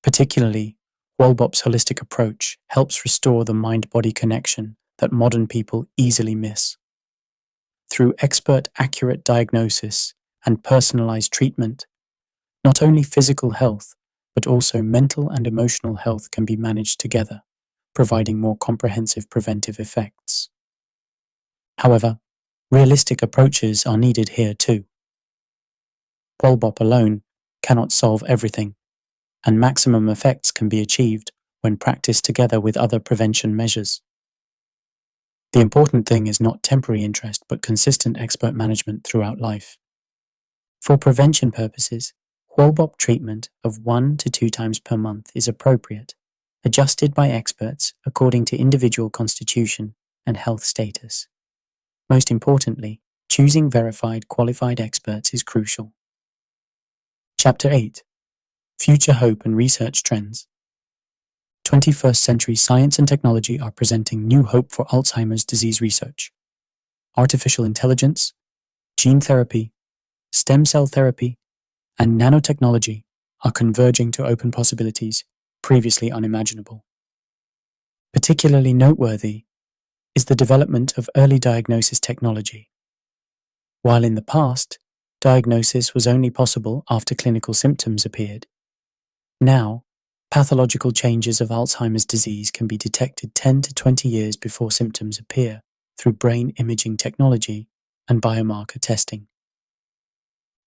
Particularly, Hwalbop's holistic approach helps restore the mind-body connection that modern people easily miss. Through expert accurate diagnosis and personalized treatment, not only physical health, but also mental and emotional health can be managed together, providing more comprehensive preventive effects. However, realistic approaches are needed here too. Hwalbop alone cannot solve everything, and maximum effects can be achieved when practiced together with other prevention measures. The important thing is not temporary interest but consistent expert management throughout life. For prevention purposes, WellBop treatment of 1 to 2 times per month is appropriate, adjusted by experts according to individual constitution and health status. Most importantly, choosing verified qualified experts is crucial. Chapter 8. Future Hope and Research Trends. 21st century science and technology are presenting new hope for Alzheimer's disease research. Artificial intelligence, gene therapy, stem cell therapy, and nanotechnology are converging to open possibilities previously unimaginable. Particularly noteworthy is the development of early diagnosis technology. While in the past, diagnosis was only possible after clinical symptoms appeared, now, pathological changes of Alzheimer's disease can be detected 10 to 20 years before symptoms appear through brain imaging technology and biomarker testing.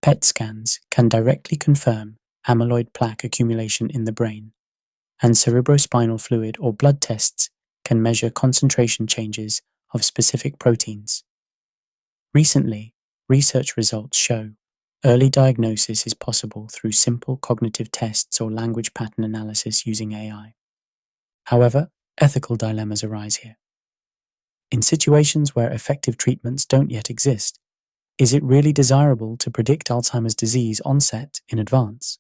PET scans can directly confirm amyloid plaque accumulation in the brain, and cerebrospinal fluid or blood tests can measure concentration changes of specific proteins. Recently, research results show early diagnosis is possible through simple cognitive tests or language pattern analysis using AI. However, ethical dilemmas arise here. In situations where effective treatments don't yet exist, is it really desirable to predict Alzheimer's disease onset in advance?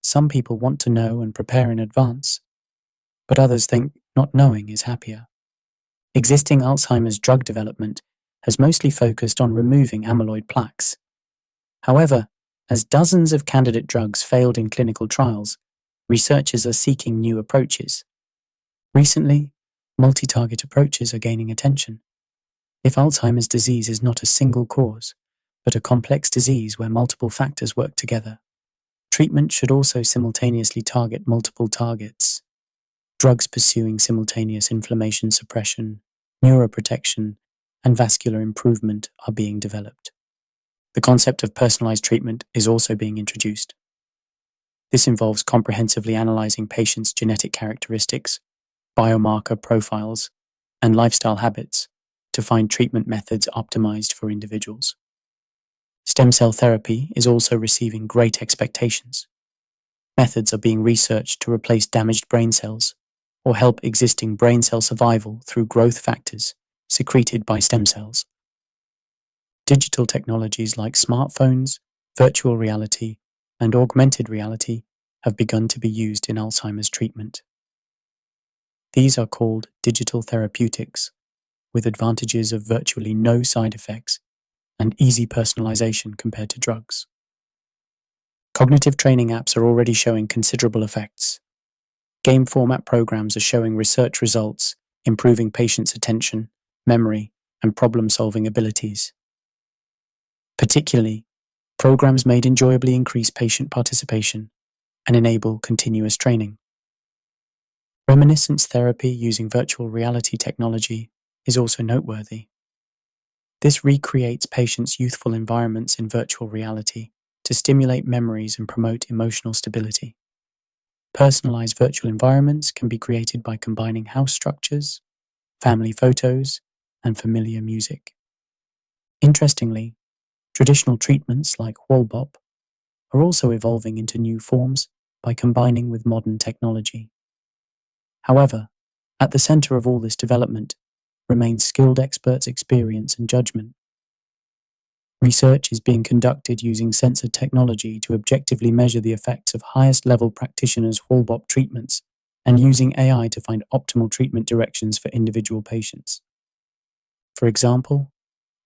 Some people want to know and prepare in advance, but others think not knowing is happier. Existing Alzheimer's drug development has mostly focused on removing amyloid plaques. However, as dozens of candidate drugs failed in clinical trials, researchers are seeking new approaches. Recently, multi-target approaches are gaining attention. If Alzheimer's disease is not a single cause, but a complex disease where multiple factors work together, treatment should also simultaneously target multiple targets. Drugs pursuing simultaneous inflammation suppression, neuroprotection, and vascular improvement are being developed. The concept of personalized treatment is also being introduced. This involves comprehensively analyzing patients' genetic characteristics, biomarker profiles, and lifestyle habits to find treatment methods optimized for individuals. Stem cell therapy is also receiving great expectations. Methods are being researched to replace damaged brain cells or help existing brain cell survival through growth factors secreted by stem cells. Digital technologies like smartphones, virtual reality, and augmented reality have begun to be used in Alzheimer's treatment. These are called digital therapeutics, with advantages of virtually no side effects and easy personalization compared to drugs. Cognitive training apps are already showing considerable effects. Game format programs are showing research results, improving patients' attention, memory, and problem-solving abilities. Particularly, programs made enjoyably increase patient participation and enable continuous training. Reminiscence therapy using virtual reality technology is also noteworthy. This recreates patients' youthful environments in virtual reality to stimulate memories and promote emotional stability. Personalized virtual environments can be created by combining house structures, family photos, and familiar music. Interestingly, traditional treatments like WellBop are also evolving into new forms by combining with modern technology. However, at the center of all this development remains skilled experts' experience and judgment. Research is being conducted using sensor technology to objectively measure the effects of highest-level practitioners' WellBop treatments and using AI to find optimal treatment directions for individual patients. For example,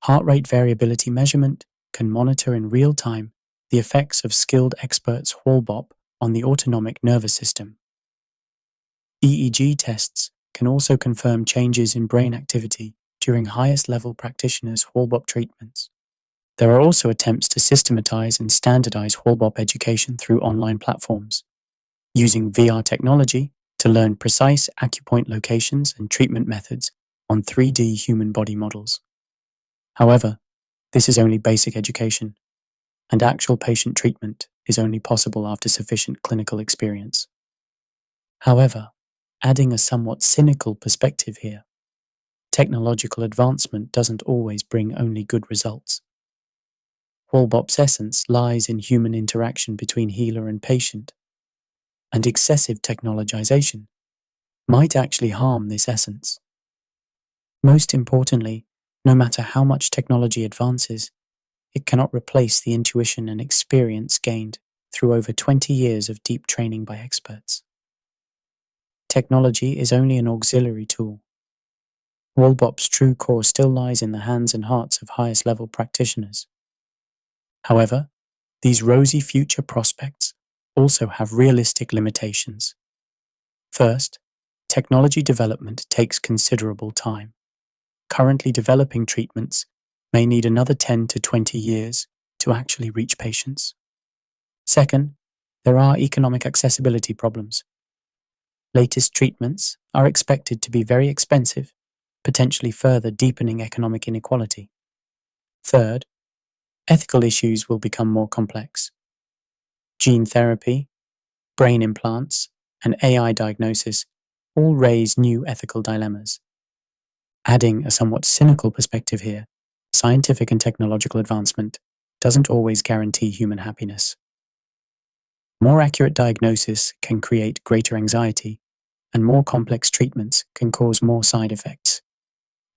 heart rate variability measurement can monitor in real time the effects of skilled experts' WellBop on the autonomic nervous system. EEG tests can also confirm changes in brain activity during highest-level practitioners' WellBop treatments. There are also attempts to systematize and standardize WellBop education through online platforms, using VR technology to learn precise acupoint locations and treatment methods on 3D human body models. However, this is only basic education, and actual patient treatment is only possible after sufficient clinical experience. However, adding a somewhat cynical perspective here, technological advancement doesn't always bring only good results. Walbop's essence lies in human interaction between healer and patient, and excessive technologization might actually harm this essence. Most importantly, no matter how much technology advances, it cannot replace the intuition and experience gained through over 20 years of deep training by experts. Technology is only an auxiliary tool. Walbop's true core still lies in the hands and hearts of highest level practitioners. However, these rosy future prospects also have realistic limitations. First, technology development takes considerable time. Currently developing treatments may need another 10 to 20 years to actually reach patients. Second, there are economic accessibility problems. Latest treatments are expected to be very expensive, potentially further deepening economic inequality. Third, ethical issues will become more complex. Gene therapy, brain implants, and AI diagnosis all raise new ethical dilemmas. Adding a somewhat cynical perspective here, scientific and technological advancement doesn't always guarantee human happiness. More accurate diagnosis can create greater anxiety, and more complex treatments can cause more side effects.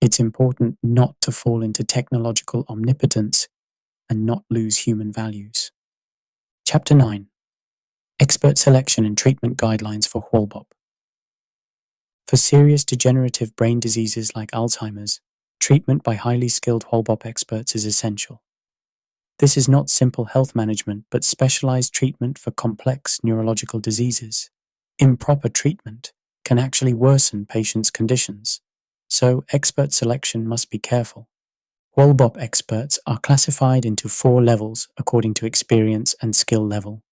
It's important not to fall into technological omnipotence and not lose human values. Chapter 9. Expert Selection and Treatment Guidelines for Walbop. For serious degenerative brain diseases like Alzheimer's, treatment by highly skilled Walbop experts is essential. This is not simple health management, but specialized treatment for complex neurological diseases. Improper treatment can actually worsen patients' conditions, so expert selection must be careful. Walbop experts are classified into 4 levels according to experience and skill level.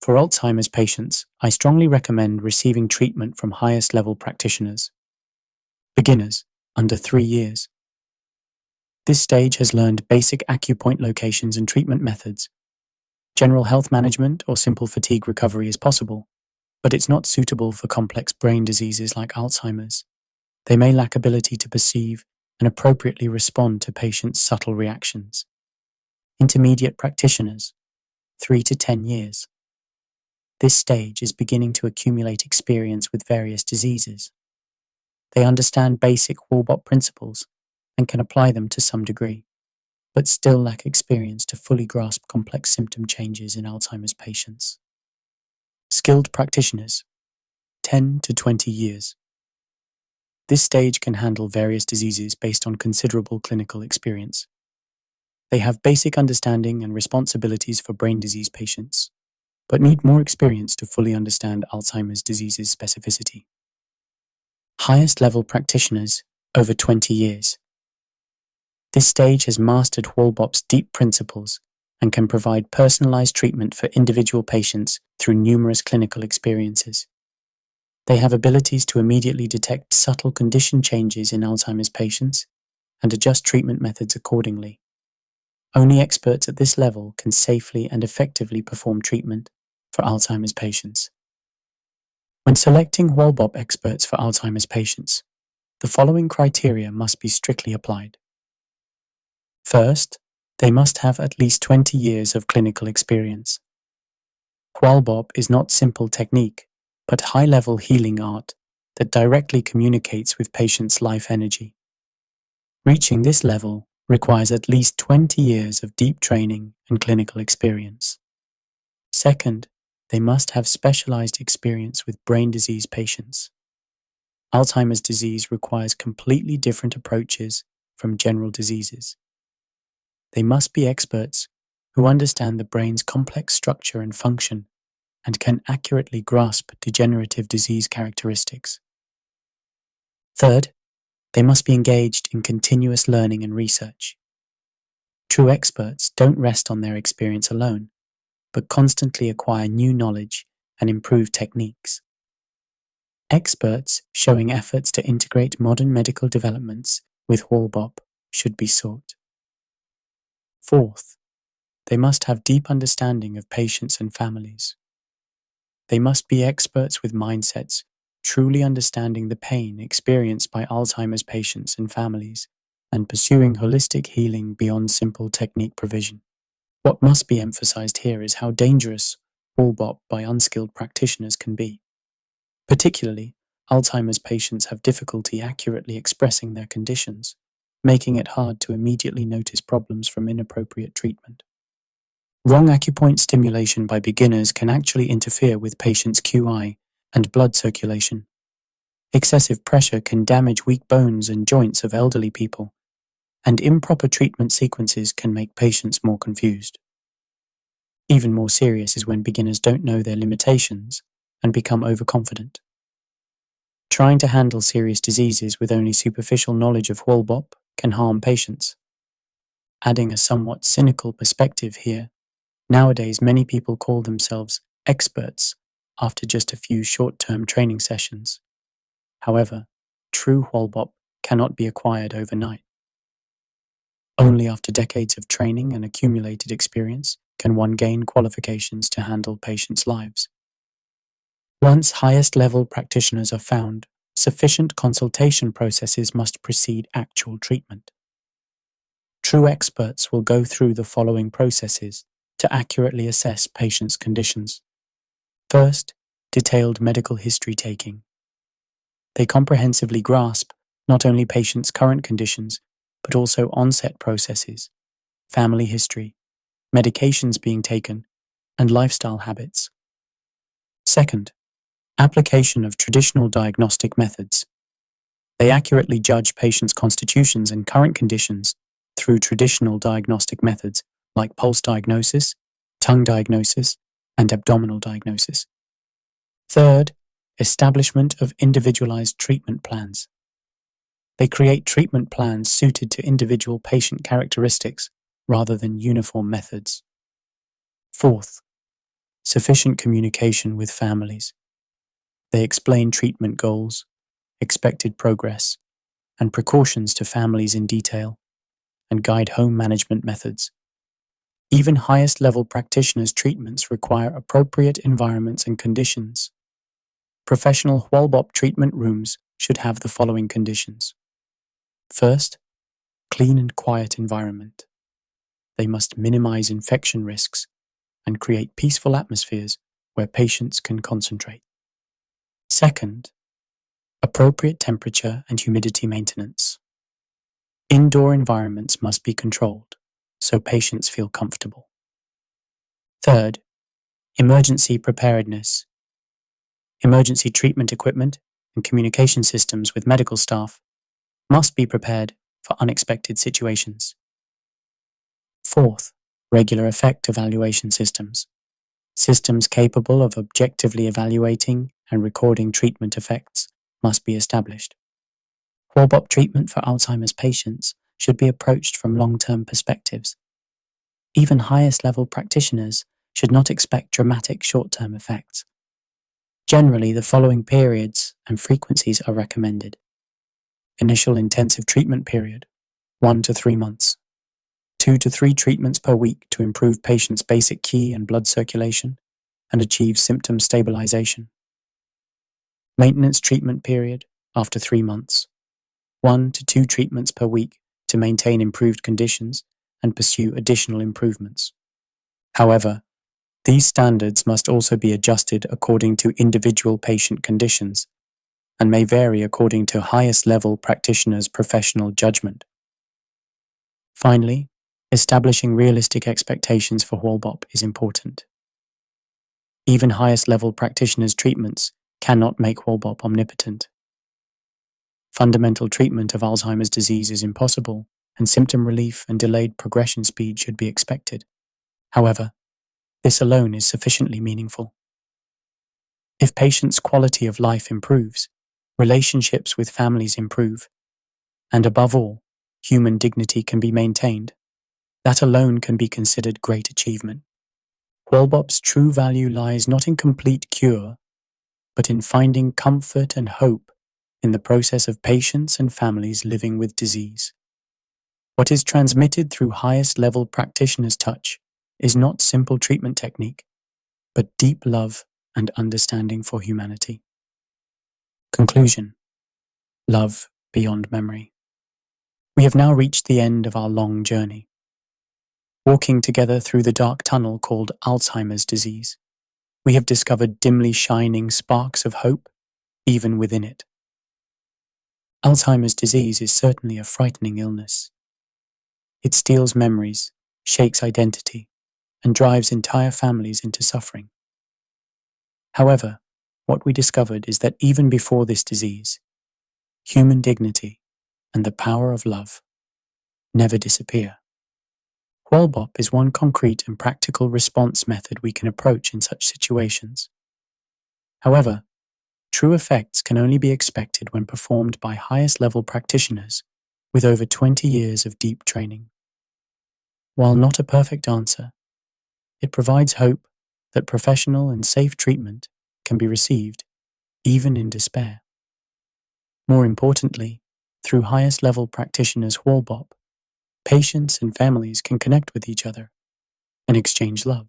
For Alzheimer's patients, I strongly recommend receiving treatment from highest level practitioners. Beginners, under 3 years. This stage has learned basic acupoint locations and treatment methods. General health management or simple fatigue recovery is possible, but it's not suitable for complex brain diseases like Alzheimer's. They may lack ability to perceive and appropriately respond to patients' subtle reactions. Intermediate practitioners, 3 to 10 years. This stage is beginning to accumulate experience with various diseases. They understand basic Walbop principles and can apply them to some degree, but still lack experience to fully grasp complex symptom changes in Alzheimer's patients. Skilled practitioners, 10 to 20 years. This stage can handle various diseases based on considerable clinical experience. They have basic understanding and responsibilities for brain disease patients, but need more experience to fully understand Alzheimer's disease's specificity. Highest level practitioners, over 20 years. This stage has mastered Walbop's deep principles and can provide personalized treatment for individual patients through numerous clinical experiences. They have abilities to immediately detect subtle condition changes in Alzheimer's patients and adjust treatment methods accordingly. Only experts at this level can safely and effectively perform treatment for Alzheimer's patients. When selecting Walbop experts for Alzheimer's patients, the following criteria must be strictly applied. First, they must have at least 20 years of clinical experience. Walbop is not simple technique, but high-level healing art that directly communicates with patients' life energy. Reaching this level requires at least 20 years of deep training and clinical experience. Second, they must have specialized experience with brain disease patients. Alzheimer's disease requires completely different approaches from general diseases. They must be experts who understand the brain's complex structure and function and can accurately grasp degenerative disease characteristics. Third, they must be engaged in continuous learning and research. True experts don't rest on their experience alone, but constantly acquire new knowledge and improve techniques. Experts showing efforts to integrate modern medical developments with Walbop should be sought. Fourth, They must have deep understanding of patients and families. They must be experts with mindsets, truly understanding the pain experienced by Alzheimer's patients and families, and pursuing holistic healing beyond simple technique provision. What must be emphasized here is how dangerous WALBOP by unskilled practitioners can be. Particularly, Alzheimer's patients have difficulty accurately expressing their conditions, making it hard to immediately notice problems from inappropriate treatment. Wrong acupoint stimulation by beginners can actually interfere with patients' QI and blood circulation. Excessive pressure can damage weak bones and joints of elderly people, and improper treatment sequences can make patients more confused. Even more serious is when beginners don't know their limitations and become overconfident. Trying to handle serious diseases with only superficial knowledge of WALBOP can harm patients. Adding a somewhat cynical perspective here, nowadays many people call themselves experts after just a few short-term training sessions. However, true WALBOP cannot be acquired overnight. Only after decades of training and accumulated experience can one gain qualifications to handle patients' lives. Once highest-level practitioners are found, sufficient consultation processes must precede actual treatment. True experts will go through the following processes to accurately assess patients' conditions. First, detailed medical history taking. They comprehensively grasp not only patients' current conditions, but also onset processes, family history, medications being taken, and lifestyle habits. Second, application of traditional diagnostic methods. They accurately judge patients' constitutions and current conditions through traditional diagnostic methods like pulse diagnosis, tongue diagnosis, and abdominal diagnosis. Third, establishment of individualized treatment plans. They create treatment plans suited to individual patient characteristics rather than uniform methods. Fourth, sufficient communication with families. They explain treatment goals, expected progress, and precautions to families in detail, and guide home management methods. Even highest-level practitioners' treatments require appropriate environments and conditions. Professional WALBOP treatment rooms should have the following conditions. First, clean and quiet environment. They must minimize infection risks and create peaceful atmospheres where patients can concentrate. Second, appropriate temperature and humidity maintenance. Indoor environments must be controlled so patients feel comfortable. Third, emergency preparedness. Emergency treatment equipment and communication systems with medical staff must be prepared for unexpected situations. Fourth, regular effect evaluation systems. Systems capable of objectively evaluating and recording treatment effects must be established. WALBOP treatment for Alzheimer's patients should be approached from long-term perspectives. Even highest-level practitioners should not expect dramatic short-term effects. Generally, the following periods and frequencies are recommended. Initial intensive treatment period, 1 to 3 months. 2 to 3 treatments per week to improve patients' basic key and blood circulation and achieve symptom stabilization. Maintenance treatment period after 3 months. 1 to 2 treatments per week to maintain improved conditions and pursue additional improvements. However, these standards must also be adjusted according to individual patient conditions and may vary according to highest-level practitioners' professional judgment. Finally, establishing realistic expectations for WALBOP is important. Even highest-level practitioners' treatments cannot make WALBOP omnipotent. Fundamental treatment of Alzheimer's disease is impossible, and symptom relief and delayed progression speed should be expected. However, this alone is sufficiently meaningful. If patients' quality of life improves, relationships with families improve, and above all, human dignity can be maintained, that alone can be considered great achievement. WALBOP's true value lies not in complete cure, but in finding comfort and hope in the process of patients and families living with disease. What is transmitted through highest-level practitioners' touch is not simple treatment technique, but deep love and understanding for humanity. Conclusion: love beyond memory. We have now reached the end of our long journey, walking together through the dark tunnel called Alzheimer's disease. We have discovered dimly shining sparks of hope even within it. Alzheimer's disease is certainly a frightening illness. It steals memories, shakes identity, and drives entire families into suffering. However, what we discovered is that even before this disease, human dignity and the power of love never disappear. Wallbop is one concrete and practical response method we can approach in such situations. However, true effects can only be expected when performed by highest level practitioners with over 20 years of deep training. While not a perfect answer, it provides hope that professional and safe treatment can be received even in despair. More importantly, through highest level practitioners' Wallbop, patients and families can connect with each other and exchange love.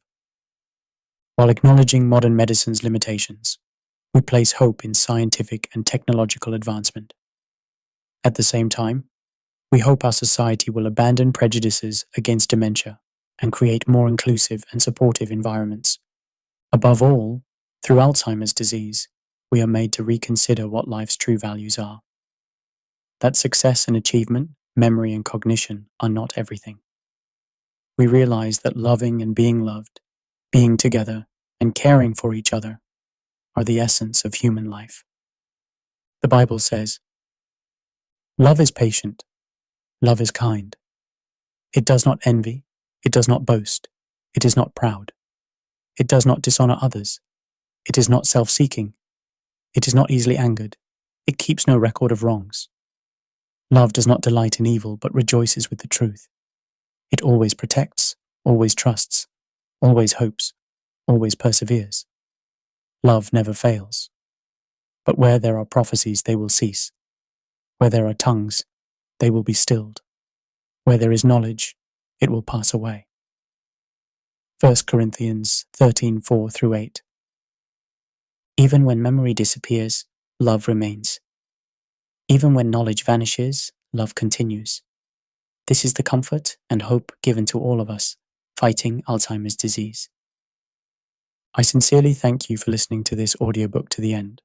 While acknowledging modern medicine's limitations, we place hope in scientific and technological advancement. At the same time, we hope our society will abandon prejudices against dementia and create more inclusive and supportive environments. Above all, through Alzheimer's disease, we are made to reconsider what life's true values are. That success and achievement, memory and cognition are not everything. We realize that loving and being loved, being together, and caring for each other are the essence of human life. The Bible says, "Love is patient, love is kind. It does not envy, it does not boast, it is not proud. It does not dishonor others. It is not self-seeking. It is not easily angered. It keeps no record of wrongs. Love does not delight in evil, but rejoices with the truth. It always protects, always trusts, always hopes, always perseveres. Love never fails. But where there are prophecies, they will cease. Where there are tongues, they will be stilled. Where there is knowledge, it will pass away." 1 Corinthians 13:4-8. Even when memory disappears, love remains. Even when knowledge vanishes, love continues. This is the comfort and hope given to all of us fighting Alzheimer's disease. I sincerely thank you for listening to this audiobook to the end.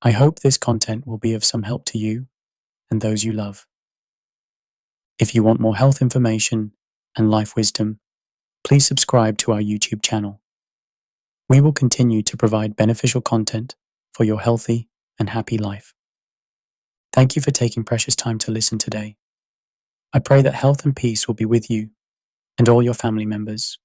I hope this content will be of some help to you and those you love. If you want more health information and life wisdom, please subscribe to our YouTube channel. We will continue to provide beneficial content for your healthy and happy life. Thank you for taking precious time to listen today. I pray that health and peace will be with you and all your family members